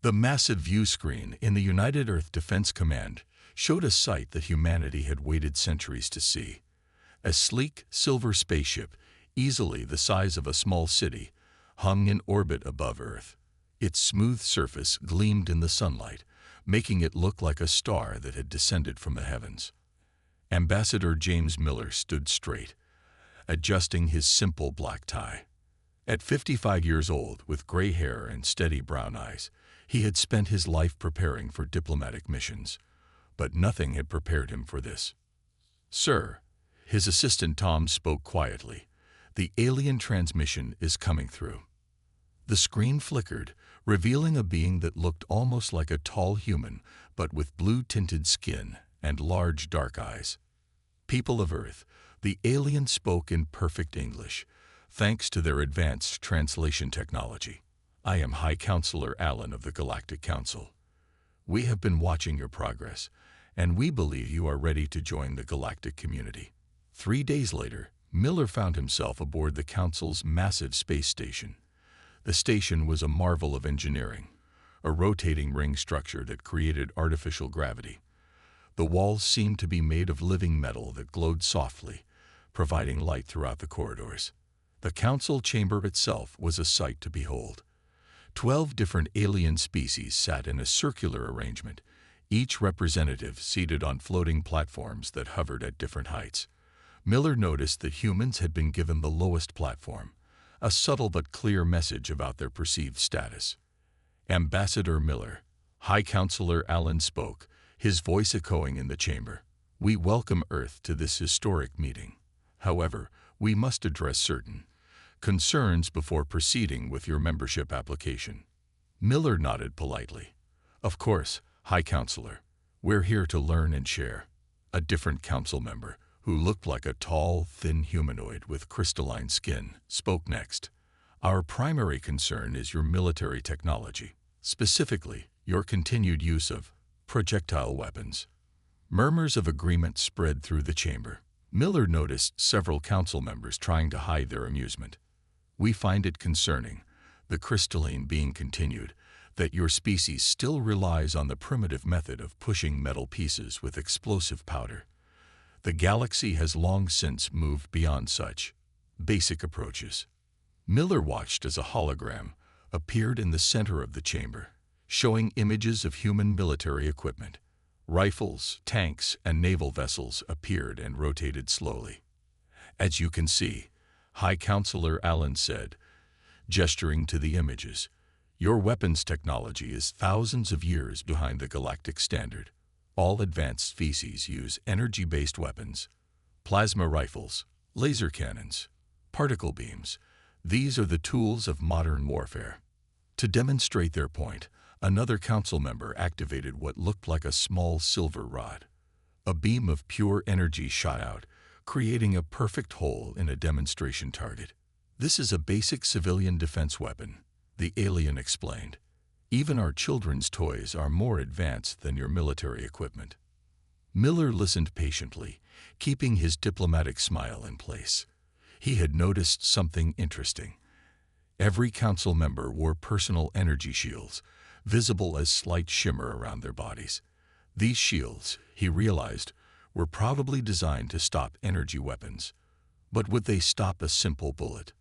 The massive view screen in the United Earth Defense Command showed a sight that humanity had waited centuries to see. A sleek, silver spaceship, easily the size of a small city, hung in orbit above Earth. Its smooth surface gleamed in the sunlight, making it look like a star that had descended from the heavens. Ambassador James Miller stood straight, adjusting his simple black tie. At 55 years old, with gray hair and steady brown eyes, he had spent his life preparing for diplomatic missions. But nothing had prepared him for this. "Sir," his assistant Tom spoke quietly, "the alien transmission is coming through." The screen flickered, revealing a being that looked almost like a tall human, but with blue-tinted skin and large dark eyes. "People of Earth," the alien spoke in perfect English, thanks to their advanced translation technology. "I am High Counselor Allen of the Galactic Council. We have been watching your progress, and we believe you are ready to join the galactic community." 3 days later, Miller found himself aboard the Council's massive space station. The station was a marvel of engineering, a rotating ring structure that created artificial gravity. The walls seemed to be made of living metal that glowed softly, providing light throughout the corridors. The council chamber itself was a sight to behold. 12 different alien species sat in a circular arrangement, each representative seated on floating platforms that hovered at different heights. Miller noticed that humans had been given the lowest platform, a subtle but clear message about their perceived status. Ambassador Miller, High Counselor Allen spoke, his voice echoing in the chamber. "We welcome Earth to this historic meeting. However, we must address certain concerns before proceeding with your membership application." Miller nodded politely. "Of course, High Counselor. We're here to learn and share." A different council member, who looked like a tall, thin humanoid with crystalline skin, spoke next. "Our primary concern is your military technology, specifically your continued use of projectile weapons." Murmurs of agreement spread through the chamber. Miller noticed several council members trying to hide their amusement. "We find it concerning," the crystalline being continued, "that your species still relies on the primitive method of pushing metal pieces with explosive powder. The galaxy has long since moved beyond such basic approaches." Miller watched as a hologram appeared in the center of the chamber, showing images of human military equipment. Rifles, tanks, and naval vessels appeared and rotated slowly. "As you can see," High Counselor Allen said, gesturing to the images, "your weapons technology is thousands of years behind the galactic standard. All advanced species use energy-based weapons, plasma rifles, laser cannons, particle beams. These are the tools of modern warfare." To demonstrate their point, another council member activated what looked like a small silver rod. A beam of pure energy shot out, creating a perfect hole in a demonstration target. "This is a basic civilian defense weapon," the alien explained. "Even our children's toys are more advanced than your military equipment." Miller listened patiently, keeping his diplomatic smile in place. He had noticed something interesting. Every council member wore personal energy shields, visible as slight shimmer around their bodies. These shields, he realized, were probably designed to stop energy weapons. But would they stop a simple bullet?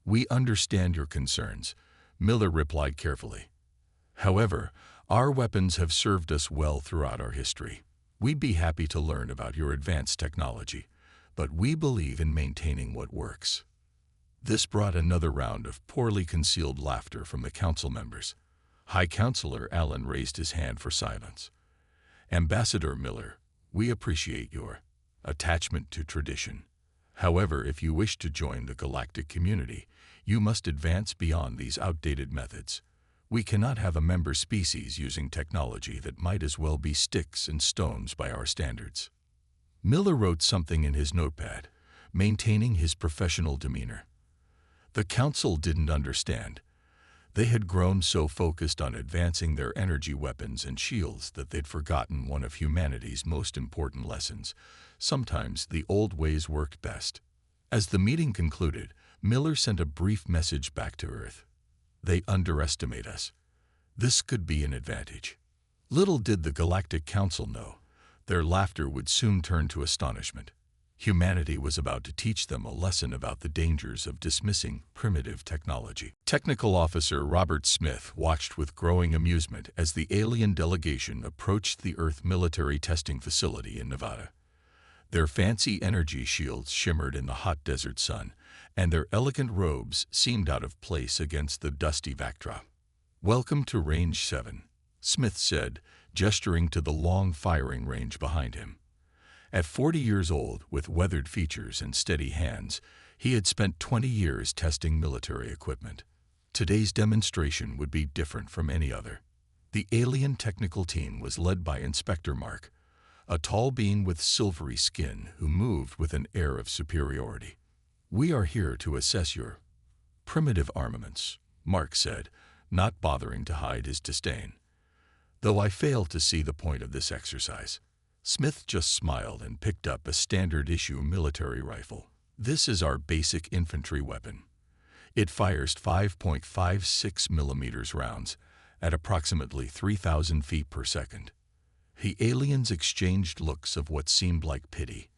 "We understand your concerns," Miller replied carefully. "However, our weapons have served us well throughout our history. We'd be happy to learn about your advanced technology, but we believe in maintaining what works." This brought another round of poorly concealed laughter from the council members. High Counselor Allen raised his hand for silence. "Ambassador Miller, we appreciate your attachment to tradition. However, if you wish to join the galactic community, you must advance beyond these outdated methods. We cannot have a member species using technology that might as well be sticks and stones by our standards." Miller wrote something in his notepad, maintaining his professional demeanor. The council didn't understand. They had grown so focused on advancing their energy weapons and shields that they'd forgotten one of humanity's most important lessons. Sometimes the old ways worked best. As the meeting concluded, Miller sent a brief message back to Earth. "They underestimate us. This could be an advantage. Little did the Galactic Council know, their laughter would soon turn to astonishment. Humanity was about to teach them a lesson about the dangers of dismissing primitive technology. Technical Officer Robert Smith watched with growing amusement as the alien delegation approached the Earth military testing facility in Nevada. Their fancy energy shields shimmered in the hot desert sun, and their elegant robes seemed out of place against the dusty backdrop. "Welcome to Range 7, Smith said, gesturing to the long firing range behind him. At 40 years old, with weathered features and steady hands, he had spent 20 years testing military equipment. Today's demonstration would be different from any other. The alien technical team was led by Inspector Mark, a tall being with silvery skin who moved with an air of superiority. "We are here to assess your primitive armaments," Mark said, not bothering to hide his disdain. "Though I fail to see the point of this exercise." Smith just smiled and picked up a standard-issue military rifle. "This is our basic infantry weapon. It fires 5.56 millimeters rounds at approximately 3,000 feet per second." The aliens exchanged looks of what seemed like pity.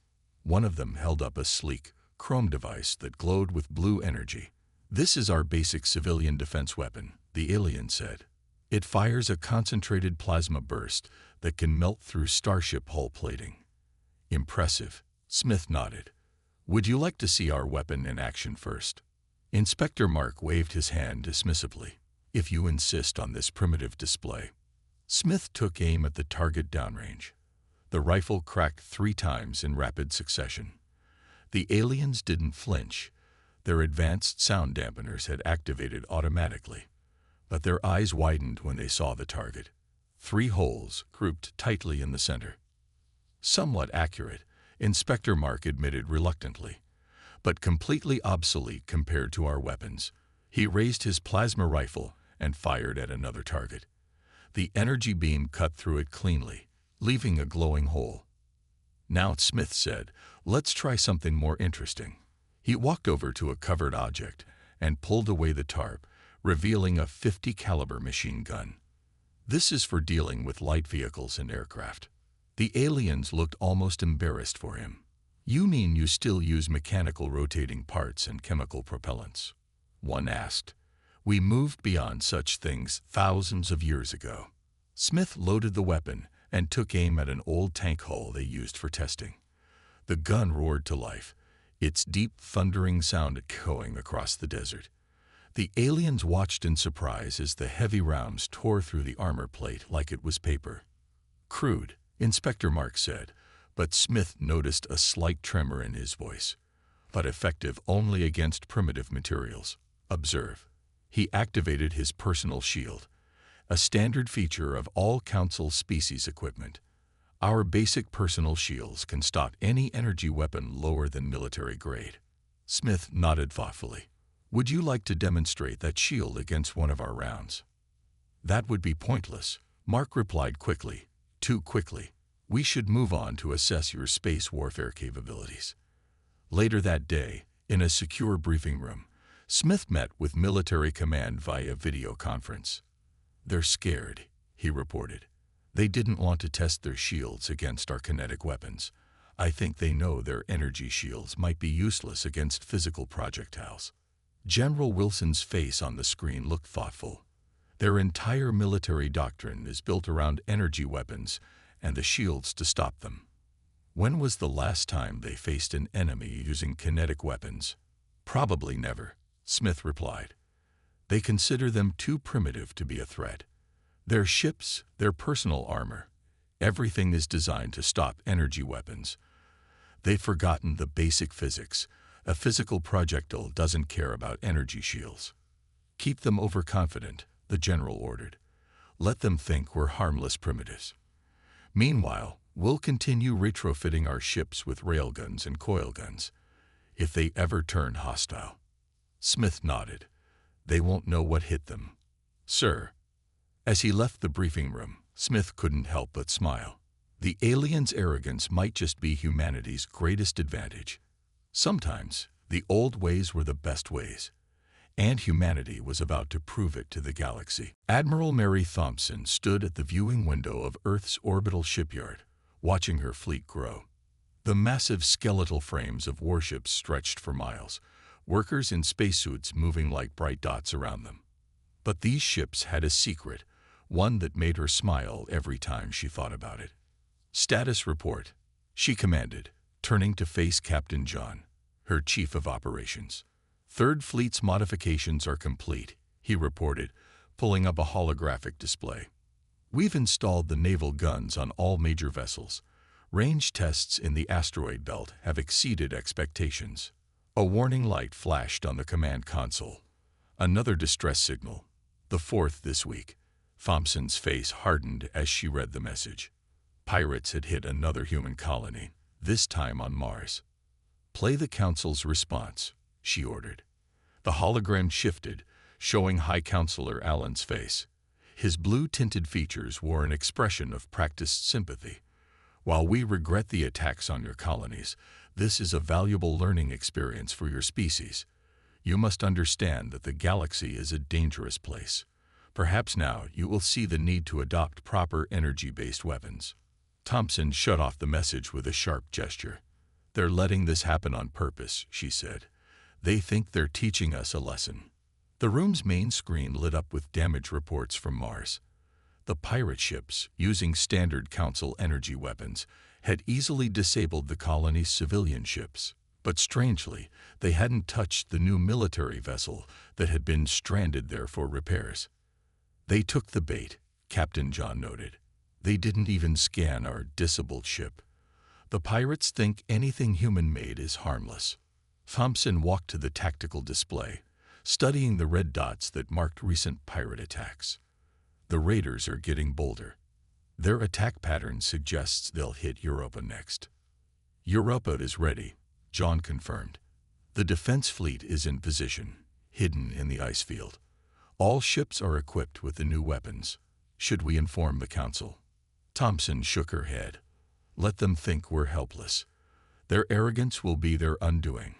One of them held up a sleek, chrome device that glowed with blue energy. "This is our basic civilian defense weapon," the alien said. "It fires a concentrated plasma burst that can melt through starship hull plating." "Impressive," Smith nodded. "Would you like to see our weapon in action first?" Inspector Mark waved his hand dismissively. "If you insist on this primitive display." Smith took aim at the target downrange. The rifle cracked 3 times in rapid succession. The aliens didn't flinch. Their advanced sound dampeners had activated automatically, but their eyes widened when they saw the target. 3 holes grouped tightly in the center. "Somewhat accurate," Inspector Mark admitted reluctantly, "but completely obsolete compared to our weapons." He raised his plasma rifle and fired at another target. The energy beam cut through it cleanly, leaving a glowing hole. "Now," Smith said, "let's try something more interesting." He walked over to a covered object and pulled away the tarp, revealing a .50 caliber machine gun. "This is for dealing with light vehicles and aircraft." The aliens looked almost embarrassed for him. "You mean you still use mechanical rotating parts and chemical propellants?" one asked. "We moved beyond such things thousands of years ago." Smith loaded the weapon and took aim at an old tank hull they used for testing. The gun roared to life, its deep, thundering sound echoing across the desert. The aliens watched in surprise as the heavy rounds tore through the armor plate like it was paper. "Crude," Inspector Mark said, but Smith noticed a slight tremor in his voice. "But effective only against primitive materials. Observe." He activated his personal shield, a standard feature of all Council species equipment. "Our basic personal shields can stop any energy weapon lower than military grade." Smith nodded thoughtfully. "Would you like to demonstrate that shield against one of our rounds?" "That would be pointless," Mark replied quickly. "Too quickly. We should move on to assess your space warfare capabilities." Later that day, in a secure briefing room, Smith met with military command via video conference. "They're scared," he reported. "They didn't want to test their shields against our kinetic weapons. I think they know their energy shields might be useless against physical projectiles." General Wilson's face on the screen looked thoughtful. "Their entire military doctrine is built around energy weapons and the shields to stop them." "When was the last time they faced an enemy using kinetic weapons?" "Probably never," Smith replied. "They consider them too primitive to be a threat. Their ships, their personal armor, everything is designed to stop energy weapons. They've forgotten the basic physics. A physical projectile doesn't care about energy shields." "Keep them overconfident," the general ordered. "Let them think we're harmless primitives. Meanwhile, we'll continue retrofitting our ships with railguns and coil guns. If they ever turn hostile." Smith nodded. "They won't know what hit them." "Sir." As he left the briefing room, Smith couldn't help but smile. The aliens' arrogance might just be humanity's greatest advantage. Sometimes, the old ways were the best ways. and humanity was about to prove it to the galaxy. Admiral Mary Thompson stood at the viewing window of Earth's orbital shipyard, watching her fleet grow. The massive skeletal frames of warships stretched for miles, workers in spacesuits moving like bright dots around them. But these ships had a secret, one that made her smile every time she thought about it. "Status report," she commanded, turning to face Captain John, her chief of operations. "Third Fleet's modifications are complete," he reported, pulling up a holographic display. "We've installed the naval guns on all major vessels. Range tests in the asteroid belt have exceeded expectations." A warning light flashed on the command console. Another distress signal, the fourth this week. Thompson's face hardened as she read the message. Pirates had hit another human colony, this time on Mars. "Play the Council's response," she ordered. The hologram shifted, showing High Counselor Allen's face. His blue-tinted features wore an expression of practiced sympathy. "While we regret the attacks on your colonies, this is a valuable learning experience for your species. You must understand that the galaxy is a dangerous place. Perhaps now you will see the need to adopt proper energy-based weapons." Thompson shut off the message with a sharp gesture. "They're letting this happen on purpose," she said. "They think they're teaching us a lesson." The room's main screen lit up with damage reports from Mars. The pirate ships, using standard Council energy weapons, had easily disabled the colony's civilian ships. But strangely, they hadn't touched the new military vessel that had been stranded there for repairs. "They took the bait," Captain John noted. "They didn't even scan our disabled ship. The pirates think anything human-made is harmless." Thompson walked to the tactical display, studying the red dots that marked recent pirate attacks. "The raiders are getting bolder. Their attack pattern suggests they'll hit Europa next." "Europa is ready," John confirmed. "The defense fleet is in position, hidden in the ice field. All ships are equipped with the new weapons. Should we inform the Council?" Thompson shook her head. "Let them think we're helpless. Their arrogance will be their undoing."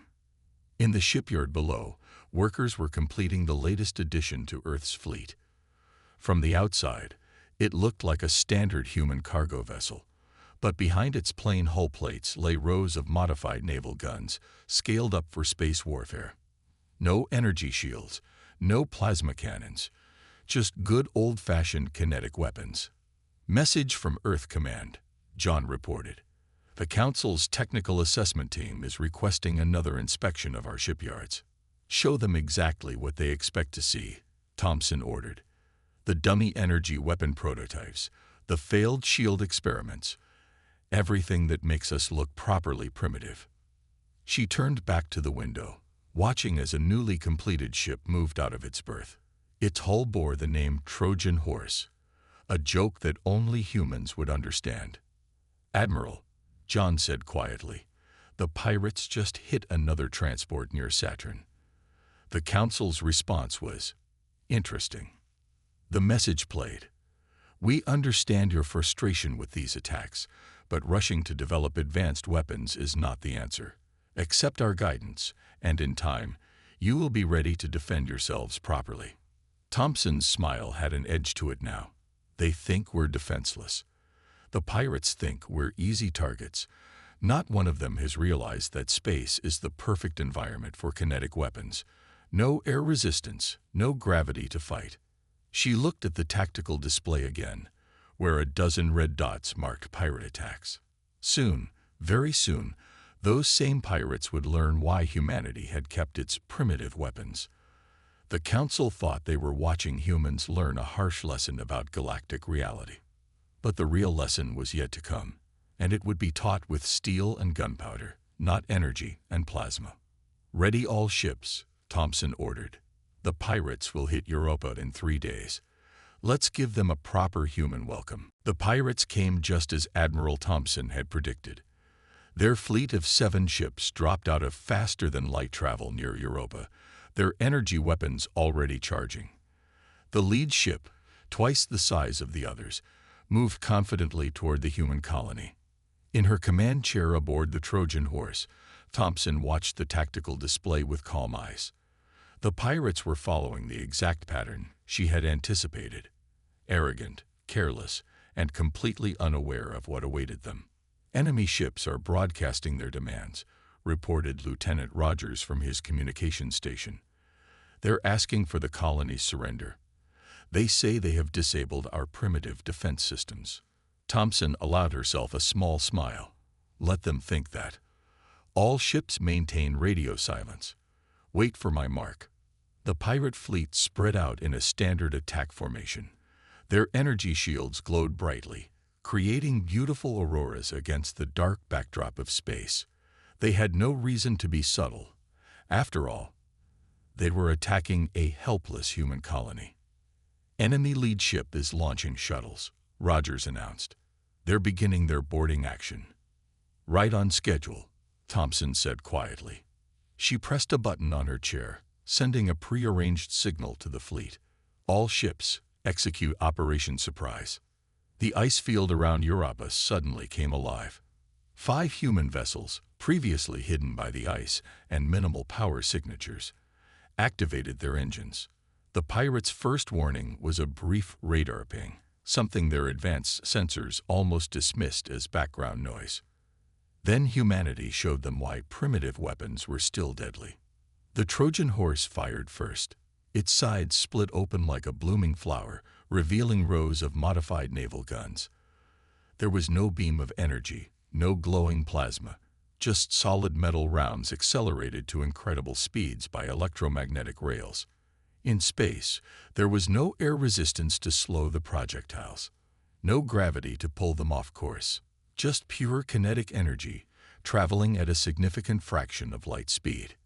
In the shipyard below, workers were completing the latest addition to Earth's fleet. From the outside, it looked like a standard human cargo vessel, but behind its plain hull plates lay rows of modified naval guns, scaled up for space warfare. No energy shields, no plasma cannons, just good old-fashioned kinetic weapons. "Message from Earth Command," John reported. "The Council's technical assessment team is requesting another inspection of our shipyards." "Show them exactly what they expect to see," Thompson ordered. "The dummy energy weapon prototypes, the failed shield experiments, everything that makes us look properly primitive." She turned back to the window, watching as a newly completed ship moved out of its berth. Its hull bore the name Trojan Horse, a joke that only humans would understand. "Admiral," John said quietly, "the pirates just hit another transport near Saturn." The Council's response was, "Interesting." The message played. "We understand your frustration with these attacks, but rushing to develop advanced weapons is not the answer. Accept our guidance, and in time, you will be ready to defend yourselves properly." Thompson's smile had an edge to it now. "They think we're defenseless. The pirates think we're easy targets. Not one of them has realized that space is the perfect environment for kinetic weapons. No air resistance, no gravity to fight." She looked at the tactical display again, where a dozen red dots marked pirate attacks. Soon, very soon, those same pirates would learn why humanity had kept its primitive weapons. The Council thought they were watching humans learn a harsh lesson about galactic reality. But the real lesson was yet to come, and it would be taught with steel and gunpowder, not energy and plasma. "Ready all ships," Thompson ordered. "The pirates will hit Europa in 3 days. Let's give them a proper human welcome." The pirates came just as Admiral Thompson had predicted. Their fleet of 7 ships dropped out of faster-than-light travel near Europa, their energy weapons already charging. The lead ship, twice the size of the others, moved confidently toward the human colony. In her command chair aboard the Trojan Horse, Thompson watched the tactical display with calm eyes. The pirates were following the exact pattern she had anticipated, arrogant, careless, and completely unaware of what awaited them. Enemy ships are broadcasting their demands, reported Lieutenant Rogers from his communication station. They're asking for the colony's surrender. They say they have disabled our primitive defense systems. Thompson allowed herself a small smile. Let them think that. All ships maintain radio silence. Wait for my mark. The pirate fleet spread out in a standard attack formation. Their energy shields glowed brightly, creating beautiful auroras against the dark backdrop of space. They had no reason to be subtle. After all, they were attacking a helpless human colony. Enemy lead ship is launching shuttles, Rogers announced. They're beginning their boarding action. Right on schedule, Thompson said quietly. She pressed a button on her chair, sending a prearranged signal to the fleet. All ships, execute Operation Surprise. The ice field around Europa suddenly came alive. 5 human vessels, previously hidden by the ice and minimal power signatures, activated their engines. The pirates' first warning was a brief radar ping, something their advanced sensors almost dismissed as background noise. Then humanity showed them why primitive weapons were still deadly. The Trojan horse fired first. Its sides split open like a blooming flower, revealing rows of modified naval guns. There was no beam of energy, no glowing plasma, just solid metal rounds accelerated to incredible speeds by electromagnetic rails. In space, there was no air resistance to slow the projectiles, no gravity to pull them off course, just pure kinetic energy traveling at a significant fraction of light speed.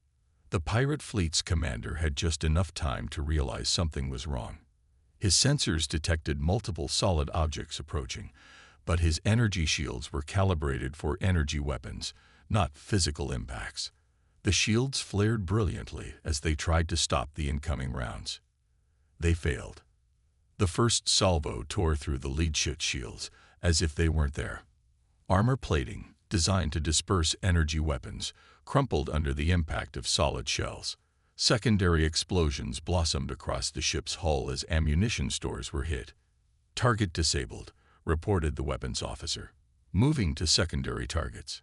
The pirate fleet's commander had just enough time to realize something was wrong. His sensors detected multiple solid objects approaching, but his energy shields were calibrated for energy weapons, not physical impacts. The shields flared brilliantly as they tried to stop the incoming rounds. They failed. The first salvo tore through the lead ship's shields as if they weren't there. Armor plating, designed to disperse energy weapons, crumpled under the impact of solid shells. Secondary explosions blossomed across the ship's hull as ammunition stores were hit. Target disabled, reported the weapons officer. Moving to secondary targets.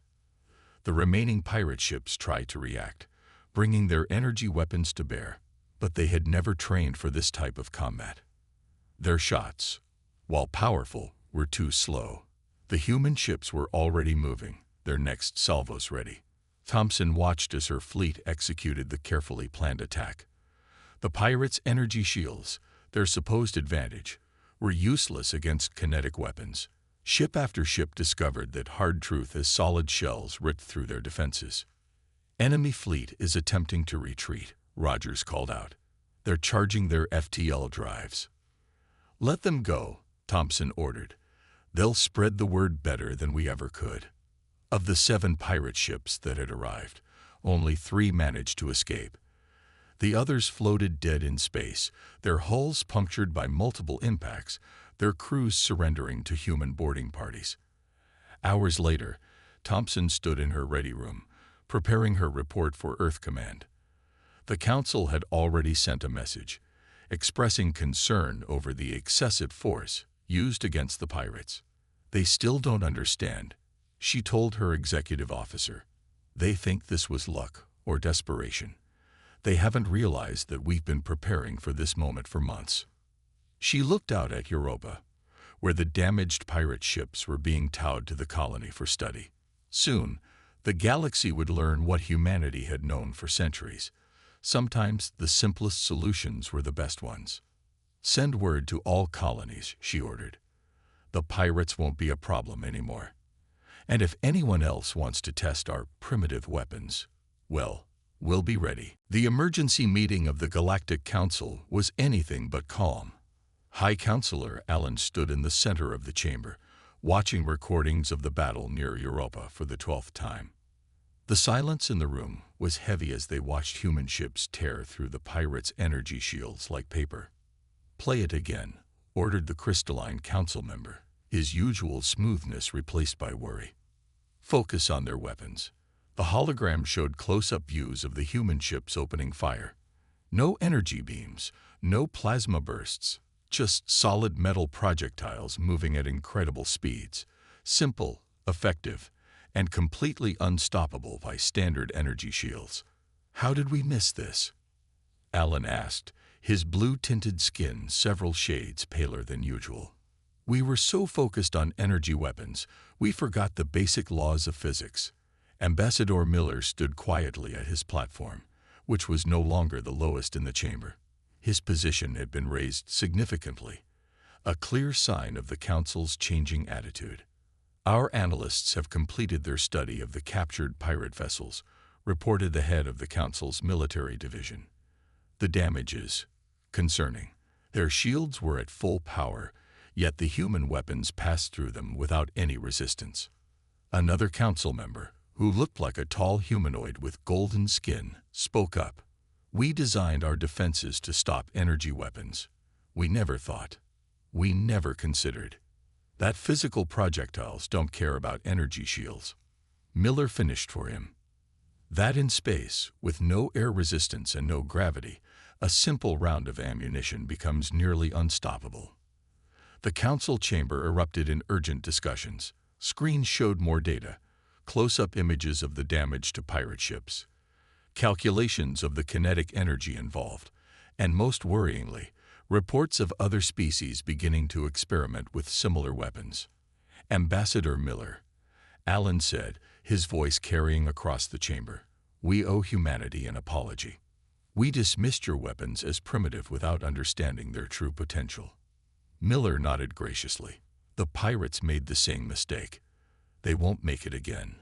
The remaining pirate ships tried to react, bringing their energy weapons to bear, but they had never trained for this type of combat. Their shots, while powerful, were too slow. The human ships were already moving, their next salvos ready. Thompson watched as her fleet executed the carefully planned attack. The pirates' energy shields, their supposed advantage, were useless against kinetic weapons. Ship after ship discovered that hard truth as solid shells ripped through their defenses. Enemy fleet is attempting to retreat, Rogers called out. They're charging their FTL drives. Let them go, Thompson ordered. They'll spread the word better than we ever could. Of the 7 pirate ships that had arrived, only 3 managed to escape. The others floated dead in space, their hulls punctured by multiple impacts, their crews surrendering to human boarding parties. Hours later, Thompson stood in her ready room, preparing her report for Earth Command. The Council had already sent a message, expressing concern over the excessive force used against the pirates. They still don't understand, she told her executive officer. They think this was luck or desperation. They haven't realized that we've been preparing for this moment for months. She looked out at Europa, where the damaged pirate ships were being towed to the colony for study. Soon, the galaxy would learn what humanity had known for centuries. Sometimes the simplest solutions were the best ones. Send word to all colonies, she ordered. The pirates won't be a problem anymore. And if anyone else wants to test our primitive weapons, well, we'll be ready. The emergency meeting of the Galactic Council was anything but calm. High Counselor Allen stood in the center of the chamber, watching recordings of the battle near Europa for the 12th time. The silence in the room was heavy as they watched human ships tear through the pirates' energy shields like paper. Play it again, ordered the crystalline council member, his usual smoothness replaced by worry. Focus on their weapons. The hologram showed close-up views of the human ships opening fire. No energy beams, no plasma bursts, just solid metal projectiles moving at incredible speeds, simple, effective, and completely unstoppable by standard energy shields. How did we miss this? Alan asked, his blue-tinted skin several shades paler than usual. We were so focused on energy weapons, we forgot the basic laws of physics. Ambassador Miller stood quietly at his platform, which was no longer the lowest in the chamber. His position had been raised significantly, a clear sign of the Council's changing attitude. Our analysts have completed their study of the captured pirate vessels, reported the head of the Council's military division. The damage is concerning. Their shields were at full power, yet the human weapons passed through them without any resistance. Another council member, who looked like a tall humanoid with golden skin, spoke up. We designed our defenses to stop energy weapons. We never thought. We never considered that physical projectiles don't care about energy shields. Miller finished for him. That in space, with no air resistance and no gravity, a simple round of ammunition becomes nearly unstoppable. The council chamber erupted in urgent discussions. Screens showed more data, close-up images of the damage to pirate ships, calculations of the kinetic energy involved, and most worryingly, reports of other species beginning to experiment with similar weapons. Ambassador Miller, Alan said, his voice carrying across the chamber, we owe humanity an apology. We dismissed your weapons as primitive without understanding their true potential. Miller nodded graciously. The pirates made the same mistake. They won't make it again.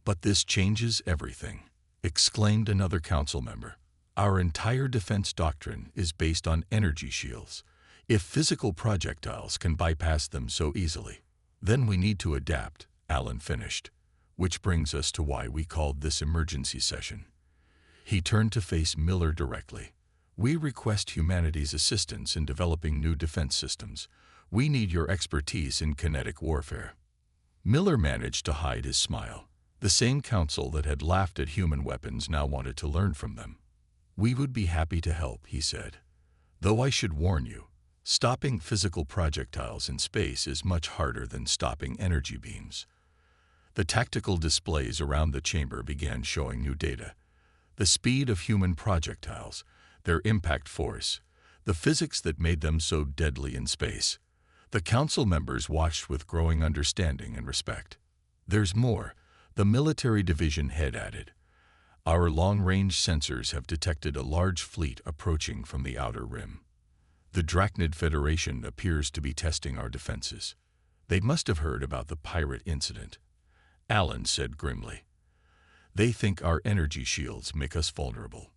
But this changes everything, exclaimed another council member. Our entire defense doctrine is based on energy shields. If physical projectiles can bypass them so easily, then we need to adapt, Alan finished, which brings us to why we called this emergency session. He turned to face Miller directly. We request humanity's assistance in developing new defense systems. We need your expertise in kinetic warfare. Miller managed to hide his smile. The same council that had laughed at human weapons now wanted to learn from them. We would be happy to help, he said. Though I should warn you, stopping physical projectiles in space is much harder than stopping energy beams. The tactical displays around the chamber began showing new data. The speed of human projectiles, their impact force, the physics that made them so deadly in space. The council members watched with growing understanding and respect. There's more, the military division head added. Our long-range sensors have detected a large fleet approaching from the outer rim. The Drachnid Federation appears to be testing our defenses. They must have heard about the pirate incident. Alan said grimly. They think our energy shields make us vulnerable.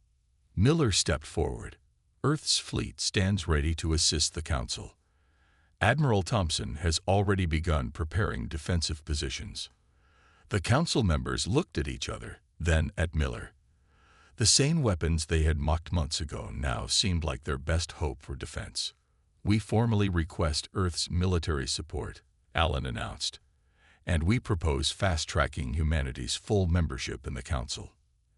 Miller stepped forward. Earth's fleet stands ready to assist the council. Admiral Thompson has already begun preparing defensive positions. The council members looked at each other, then at Miller. The same weapons they had mocked months ago now seemed like their best hope for defense. We formally request Earth's military support, Alan announced, and we propose fast-tracking humanity's full membership in the council.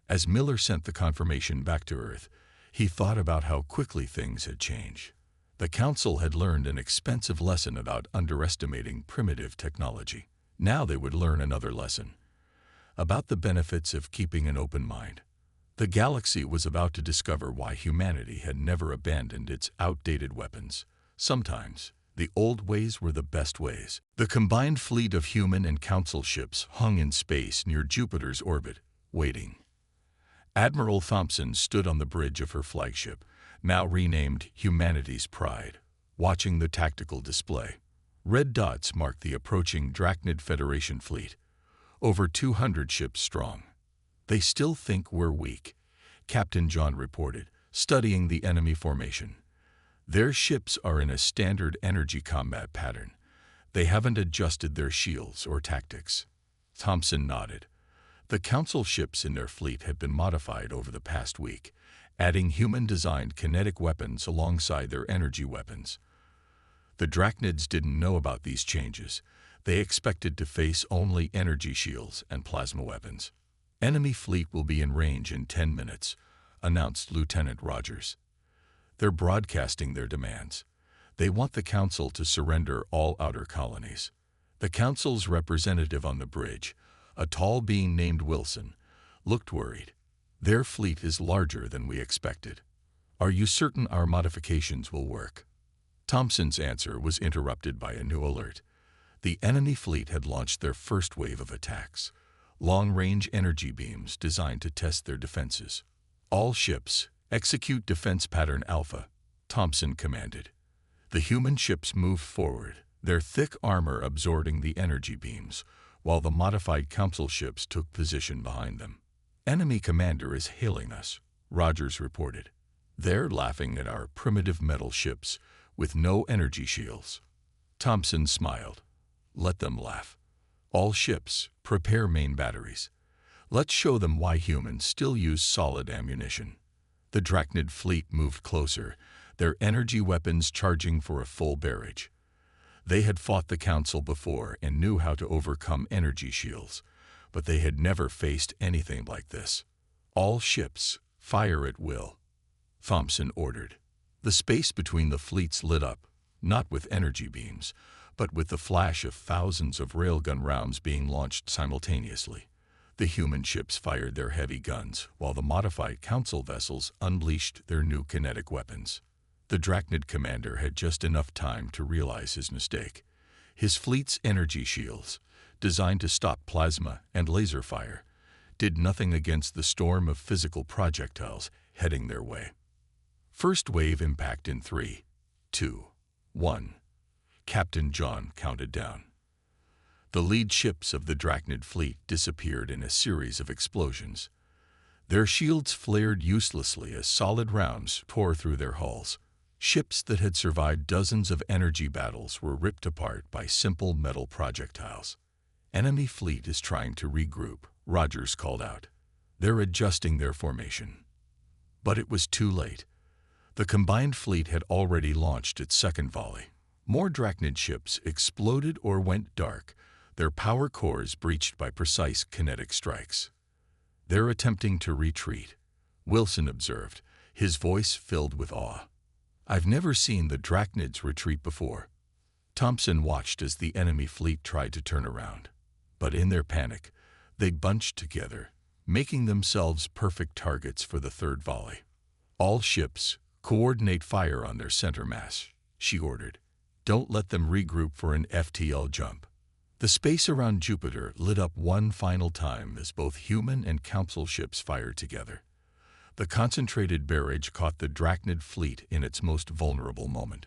As Miller sent the confirmation back to Earth, he thought about how quickly things had changed. The council had learned an expensive lesson about underestimating primitive technology. Now they would learn another lesson about the benefits of keeping an open mind. The galaxy was about to discover why humanity had never abandoned its outdated weapons. Sometimes, the old ways were the best ways. The combined fleet of human and council ships hung in space near Jupiter's orbit, waiting. Admiral Thompson stood on the bridge of her flagship, now renamed Humanity's Pride, watching the tactical display. Red dots marked the approaching Drachnid Federation fleet, over 200 ships strong. They still think we're weak, Captain John reported, studying the enemy formation. Their ships are in a standard energy combat pattern. They haven't adjusted their shields or tactics. Thompson nodded. The council ships in their fleet had been modified over the past week, adding human-designed kinetic weapons alongside their energy weapons. The Drachnids didn't know about these changes. They expected to face only energy shields and plasma weapons. Enemy fleet will be in range in 10 minutes. announced Lieutenant Rogers. "They're broadcasting their demands. They want the Council to surrender all outer colonies." The Council's representative on the bridge, a tall being named Wilson, looked worried. "Their fleet is larger than we expected. Are you certain our modifications will work?" Thompson's answer was interrupted by a new alert. The enemy fleet had launched their first wave of attacks, long-range energy beams designed to test their defenses. "All ships, execute Defense Pattern Alpha," Thompson commanded. The human ships moved forward, their thick armor absorbing the energy beams, while the modified Council ships took position behind them. "Enemy commander is hailing us," Rogers reported. "They're laughing at our primitive metal ships with no energy shields." Thompson smiled. "Let them laugh. All ships, prepare main batteries. Let's show them why humans still use solid ammunition." The Drachnid fleet moved closer, their energy weapons charging for a full barrage. They had fought the Council before and knew how to overcome energy shields, but they had never faced anything like this. "All ships, fire at will," Thompson ordered. The space between the fleets lit up, not with energy beams, but with the flash of thousands of railgun rounds being launched simultaneously. The human ships fired their heavy guns, while the modified Council vessels unleashed their new kinetic weapons. The Drachnid commander had just enough time to realize his mistake. His fleet's energy shields, designed to stop plasma and laser fire, did nothing against the storm of physical projectiles heading their way. First wave impact in 3, 2, 1. Captain John counted down. The lead ships of the Drachnid fleet disappeared in a series of explosions. Their shields flared uselessly as solid rounds tore through their hulls. Ships that had survived dozens of energy battles were ripped apart by simple metal projectiles. "Enemy fleet is trying to regroup," Rogers called out. "They're adjusting their formation." But it was too late. The combined fleet had already launched its second volley. More Drachnid ships exploded or went dark, their power cores breached by precise kinetic strikes. "They're attempting to retreat," Wilson observed, his voice filled with awe. "I've never seen the Drachnids retreat before." Thompson watched as the enemy fleet tried to turn around. But in their panic, they bunched together, making themselves perfect targets for the third volley. "All ships, coordinate fire on their center mass," she ordered. "Don't let them regroup for an FTL jump." The space around Jupiter lit up one final time as both human and Council ships fired together. The concentrated barrage caught the Drachnid fleet in its most vulnerable moment.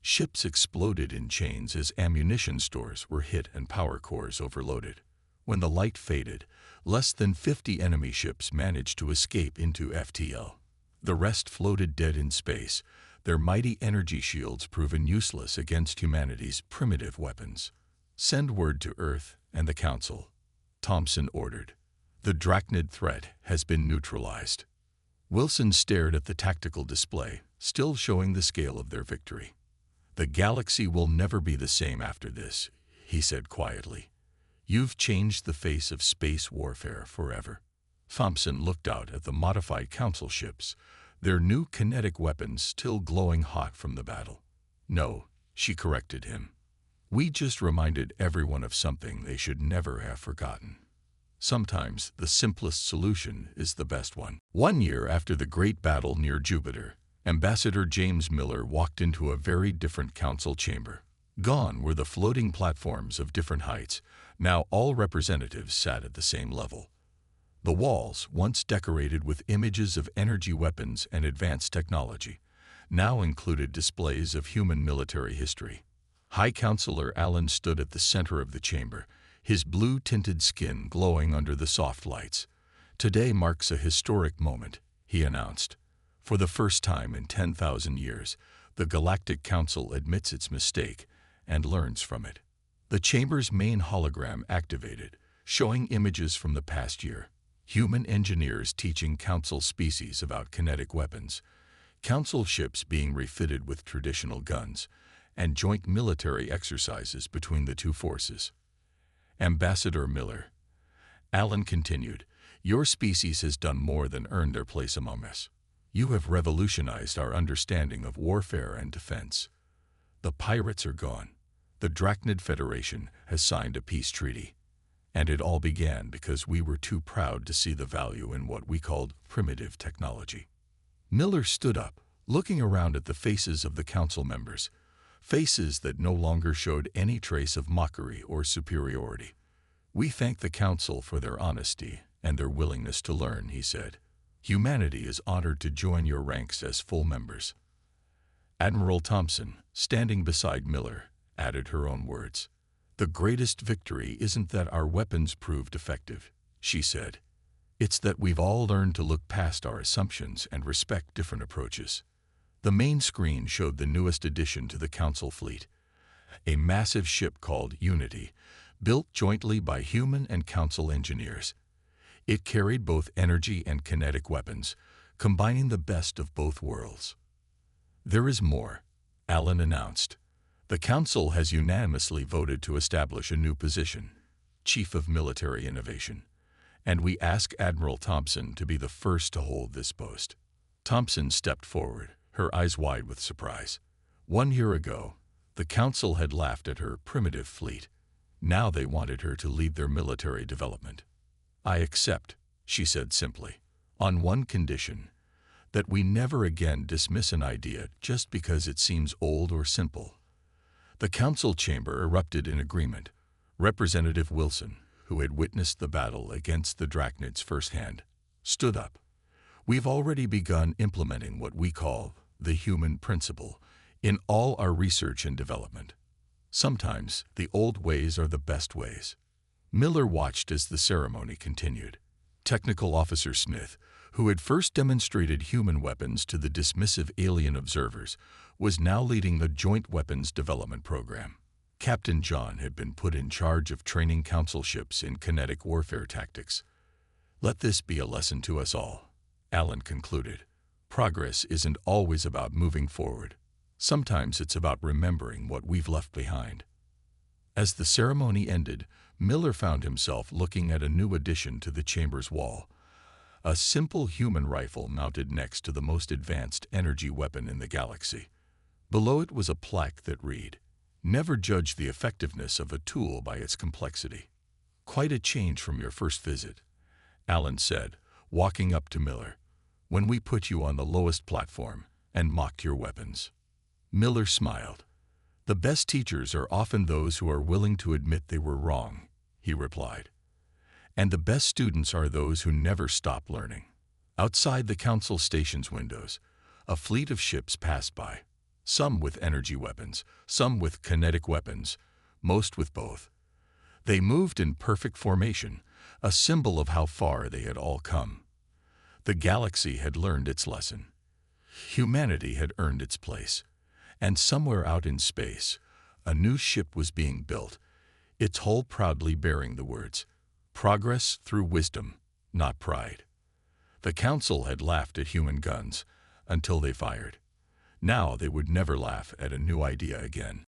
Ships exploded in chains as ammunition stores were hit and power cores overloaded. When the light faded, less than 50 enemy ships managed to escape into FTL. The rest floated dead in space, their mighty energy shields proven useless against humanity's primitive weapons. "Send word to Earth and the Council," Thompson ordered. "The Drachnid threat has been neutralized." Wilson stared at the tactical display, still showing the scale of their victory. "The galaxy will never be the same after this," he said quietly. "You've changed the face of space warfare forever." Thompson looked out at the modified Council ships, their new kinetic weapons still glowing hot from the battle. "No," she corrected him. "We just reminded everyone of something they should never have forgotten. Sometimes the simplest solution is the best one." 1 year after the great battle near Jupiter, Ambassador James Miller walked into a very different Council chamber. Gone were the floating platforms of different heights. Now all representatives sat at the same level. The walls, once decorated with images of energy weapons and advanced technology, now included displays of human military history. High Counselor Allen stood at the center of the chamber, his blue-tinted skin glowing under the soft lights. "Today marks a historic moment," he announced. "For the first time in 10,000 years, the Galactic Council admits its mistake and learns from it." The chamber's main hologram activated, showing images from the past year. Human engineers teaching Council species about kinetic weapons, Council ships being refitted with traditional guns, and joint military exercises between the two forces. "Ambassador Miller," Allen continued, Your species has done more than earn their place among us. You have revolutionized our understanding of warfare and defense. The pirates are gone. The Drachnid Federation has signed a peace treaty. And it all began because we were too proud to see the value in what we called primitive technology. Miller stood up, looking around at the faces of the council members, faces that no longer showed any trace of mockery or superiority. We thank the council for their honesty and their willingness to learn, he said. Humanity is honored to join your ranks as full members. Admiral Thompson, standing beside Miller, added her own words. The greatest victory isn't that our weapons proved effective, she said. It's that we've all learned to look past our assumptions and respect different approaches. The main screen showed the newest addition to the Council fleet, a massive ship called Unity, built jointly by human and Council engineers. It carried both energy and kinetic weapons, combining the best of both worlds. There is more, Allen announced. The Council has unanimously voted to establish a new position, Chief of Military Innovation, and we ask Admiral Thompson to be the first to hold this post. Thompson stepped forward, her eyes wide with surprise. 1 year ago, the Council had laughed at her primitive fleet. Now they wanted her to lead their military development. I accept, she said simply, on one condition, that we never again dismiss an idea just because it seems old or simple. The council chamber erupted in agreement. Representative Wilson, who had witnessed the battle against the Drachnids firsthand, stood up. We've already begun implementing what we call the human principle in all our research and development. Sometimes the old ways are the best ways. Miller watched as the ceremony continued. Technical Officer Smith, who had first demonstrated human weapons to the dismissive alien observers, was now leading the Joint Weapons Development Program. Captain John had been put in charge of training council ships in kinetic warfare tactics. Let this be a lesson to us all, Allen concluded. Progress isn't always about moving forward. Sometimes it's about remembering what we've left behind. As the ceremony ended, Miller found himself looking at a new addition to the chamber's wall. A simple human rifle mounted next to the most advanced energy weapon in the galaxy. Below it was a plaque that read, "Never judge the effectiveness of a tool by its complexity." Quite a change from your first visit, Allen said, walking up to Miller, when we put you on the lowest platform and mocked your weapons. Miller smiled. The best teachers are often those who are willing to admit they were wrong, he replied. And the best students are those who never stop learning. Outside the council station's windows, a fleet of ships passed by, some with energy weapons, some with kinetic weapons, most with both. They moved in perfect formation, a symbol of how far they had all come. The galaxy had learned its lesson. Humanity had earned its place. And somewhere out in space, a new ship was being built, its hull proudly bearing the words, "Progress through wisdom, not pride." The council had laughed at human guns until they fired. Now they would never laugh at a new idea again.